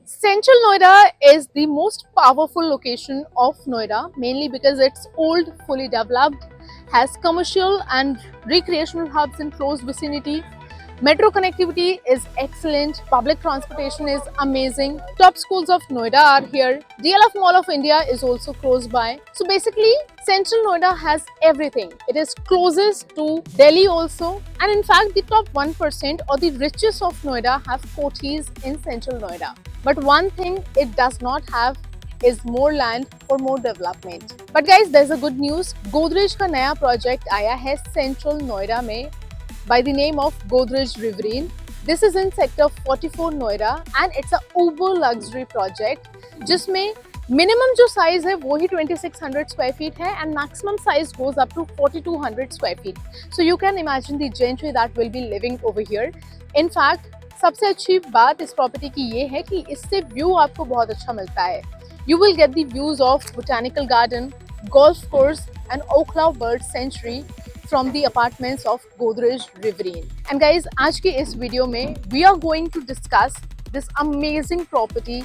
Central Noida is the most powerful location of Noida, mainly because it's old, fully developed, has commercial and recreational hubs in close vicinity. Metro connectivity is excellent, public transportation is amazing, top schools of Noida are here, DLF Mall of India is also close by. So basically, Central Noida has everything. It is closest to Delhi also, and in fact, the top 1% or the richest of Noida have courties in Central Noida. But one thing it does not have is more land for more development. But guys, there's a good news. Godrej का नया project आया है Central Noida में by the name of Godrej Riverine. This is in sector 44 Noida and it's a uber luxury project जिसमें minimum जो size है वो ही 2600 स्क्वायर फीट है and maximum size goes up to 4200 square feet. So you can imagine the gentry that will be living over here. In fact सबसे अच्छी बात इस प्रॉपर्टी की ये है कि इससे व्यू आपको बहुत अच्छा मिलता है. You will get the views of botanical garden, golf course and Okhla bird sanctuary from the apartments of Godrej Riverine. And guys, आज की इस वीडियो में we are going to discuss this amazing property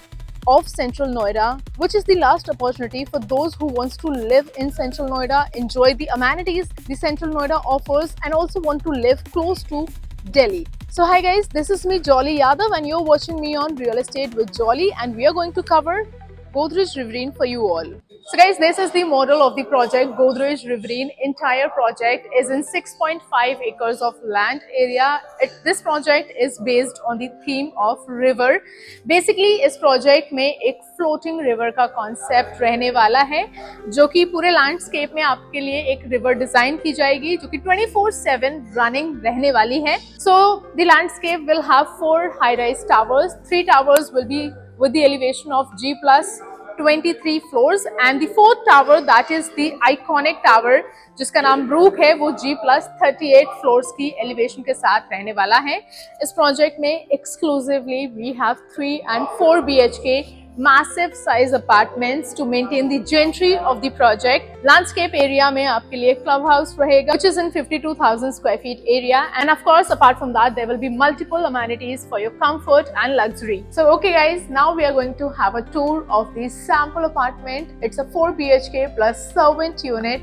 of Central Noida, which is the last opportunity for those who wants to live in Central Noida, enjoy the amenities the Central Noida offers, and also want to live close to Delhi. So hi guys, this is me Jolly Yadav and you're watching me on Real Estate with Jolly, and we are going to cover Godrej Riverine for you all. So guys, this is the model of the project Godrej Riverine. Entire project is in 6.5 acres of land area. This project is based on the theme of river. Basically इस project में एक floating river का concept रहने वाला है जो कि पूरे landscape में आपके लिए एक river design की जाएगी जो कि 24/7 running रहने वाली है. So the landscape will have 4 high-rise towers. 3 towers will be with the elevation of G plus 23 floors and the fourth tower, that is the iconic tower जिसका नाम ब्रूक है, वो G plus 38 floors की elevation के साथ रहने वाला है. इस project में exclusively we have 3 and 4 BHK massive size apartments to maintain the gentry of the project. Landscape area में आपके लिए club house रहेगा which is in 52,000 square feet area, and of course apart from that there will be multiple amenities for your comfort and luxury. So okay guys, now we are going to have a tour of the sample apartment. It's a 4 BHK plus servant unit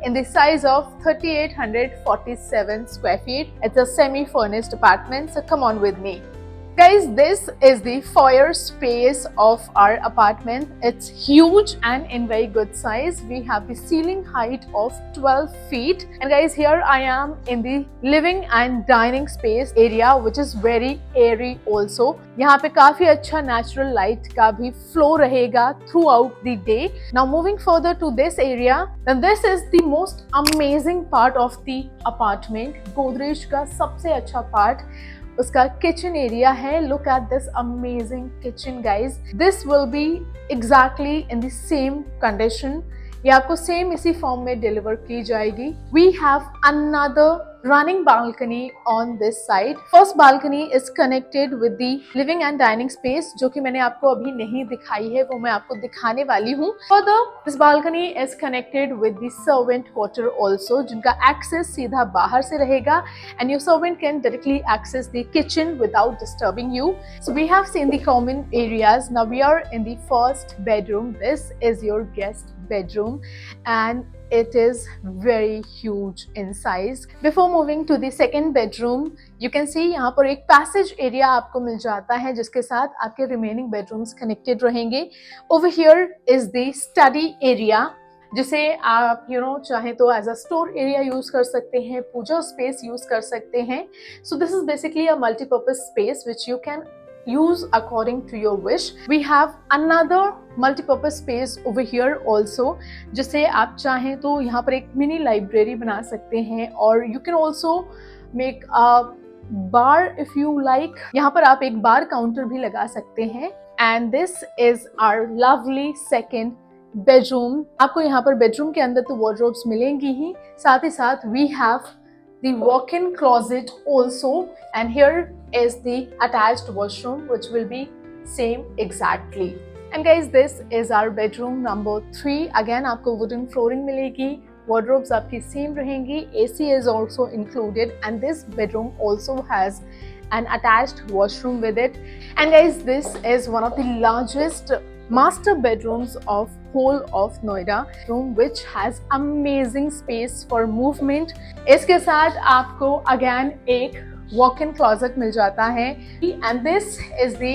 in the size of 3847 square feet. It's a semi-furnished apartment, so come on with me. Guys, this is the foyer space of our apartment. It's huge and in very good size. We have the ceiling height of 12 feet. And guys, here I am in the living and dining space area, which is very airy also. यहाँ पे काफी अच्छा natural light का भी flow रहेगा throughout the day. Now moving further to this area, then this is the most amazing part of the apartment. Godrej का सबसे अच्छा part उसका किचन एरिया है. Look at this amazing kitchen guys. This will be exactly in the same condition. ये आपको same इसी form में deliver की जाएगी. We have another running balcony on this side. First balcony is connected with the living and dining space जो कि मैंने आपको अभी नहीं दिखाई है, वो मैं आपको दिखाने वाली हूँ. Further, this balcony is connected with the servant quarter also, जिनका access सीधा बाहर से रहेगा and your servant can directly access the kitchen without disturbing you. So we have seen the common areas. Now we are in the first bedroom. This is your guest bedroom and it is very huge in size. Before moving to the second bedroom, you can see यहाँ पर एक passage area आपको मिल जाता है जिसके साथ आपके remaining bedrooms connected रहेंगे. Over here is the study area जिसे आप चाहे तो as a store area use कर सकते हैं, पूजा स्पेस यूज कर सकते हैं. So this is basically a multipurpose space which you can use according to your wish. We have another multi-purpose space over here also जिसे आप चाहें तो यहाँ पर एक मिनी लाइब्रेरी बना सकते हैं और you can also make a bar if you like. यहाँ पर आप एक बार काउंटर भी लगा सकते हैं. And this is our lovely second bedroom. आपको यहाँ पर बेडरूम के अंदर तो wardrobes मिलेंगी ही, साथ ही साथ we have the walk-in closet also, and here is the attached washroom which will be same exactly. And guys, this is our bedroom number 3. again आपको wooden flooring मिलेगी, wardrobes आपकी same रहेंगी, AC is also included, and this bedroom also has an attached washroom with it. And guys, this is one of the largest master bedrooms of whole of Noida room, which has amazing space for movement. इसके साथ आपको again एक walk-in closet मिल जाता है, and this is the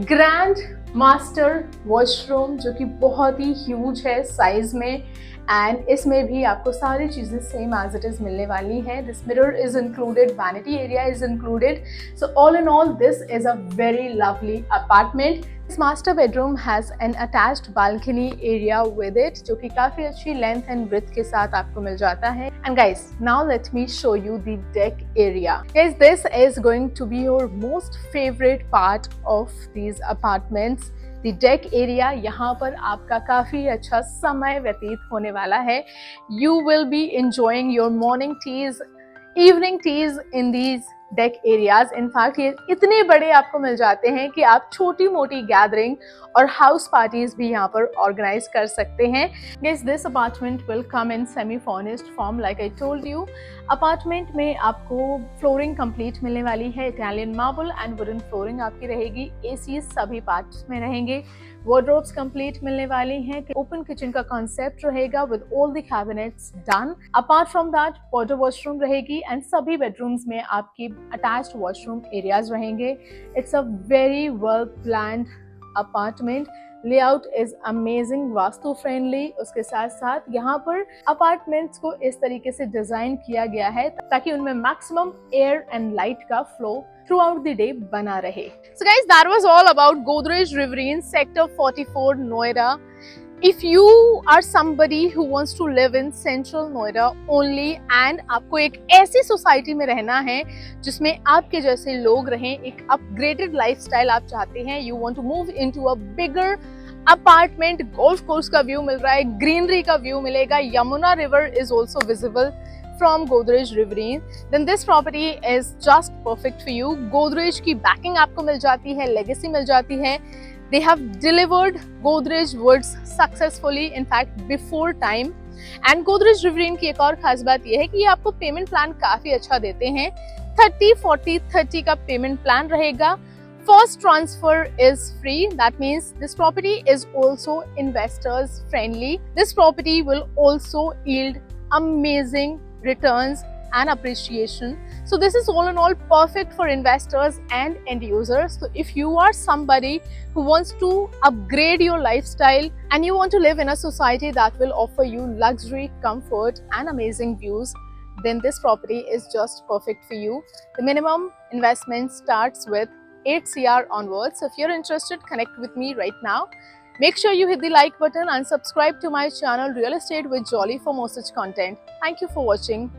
grand master washroom जो कि बहुत ही huge है साइज में, एंड इसमें भी आपको सारी चीज़ें सेम एज इट इज़ मिलने वाली हैं. This mirror is included, vanity area is included. So all in all this is a very lovely apartment. This master bedroom has an attached balcony area with it, जो कि काफी अच्छी length and width के साथ आपको मिल जाता है. And guys, now let me show you the deck area. Guys, this is going to be your most favorite part of these apartments. The deck area, यहाँ पर आपका काफी अच्छा समय व्यतीत होने वाला है. You will be enjoying your morning teas, evening teas in these deck areas. In fact ये इतने बड़े आपको मिल जाते हैं कि आप छोटी मोटी गैदरिंग और हाउस पार्टीज भी यहाँ पर ऑर्गेनाइज कर सकते हैं. Guys, this apartment will come in semi-furnished form like I told you. Apartment में आपको फ्लोरिंग कंप्लीट मिलने वाली है. Italian marble and wooden flooring आपकी रहेगी. एसी सभी पार्ट्स में रहेंगे. वार्डरोब्स कंप्लीट मिलने वाली हैं. ओपन किचन का कॉन्सेप्ट रहेगा with all the cabinets done. Apart from that water washroom रहेगी एंड सभी बेडरूम्स में आपकी अटैच्ड वॉशरूम एरियाज रहेंगे. It's a very well planned apartment. Layout is amazing, vastu friendly. उसके साथ साथ यहाँ पर अपार्टमेंट्स को इस तरीके से डिजाइन किया गया है ताकि उनमें मैक्सिमम एयर एंड लाइट का फ्लो throughout the day बना रहे. So guys, that was all about Godrej Riverine Sector 44 Noida. If you are somebody who wants to live in Central Noida only and आपको एक ऐसी society में रहना है जिसमें आपके जैसे लोग रहें, एक अपग्रेडेड लाइफस्टाइल आप चाहते हैं, you want to move into a bigger apartment, golf course का व्यू मिल रहा है, ग्रीनरी का व्यू मिलेगा, Yamuna river is also visible from Godrej Riverine, then this property is just perfect for you. Godrej की backing आपको मिल जाती है, legacy मिल जाती है. They have delivered Godrej Woods successfully, in fact before time. And Godrej Riverine की एक और खास बात यह है कि ये आपको पेमेंट प्लान काफी अच्छा देते हैं. 30-40-30 का पेमेंट प्लान रहेगा. First transfer is free. That means this property is also investors friendly. This property will also yield amazing returns and appreciation. So this is all in all perfect for investors and end users. So if you are somebody who wants to upgrade your lifestyle and you want to live in a society that will offer you luxury, comfort and amazing views, then this property is just perfect for you. The minimum investment starts with 8 CR onwards. So if you're interested, connect with me right now. Make sure you hit the like button and subscribe to my channel Real Estate with Jolly for more such content. Thank you for watching.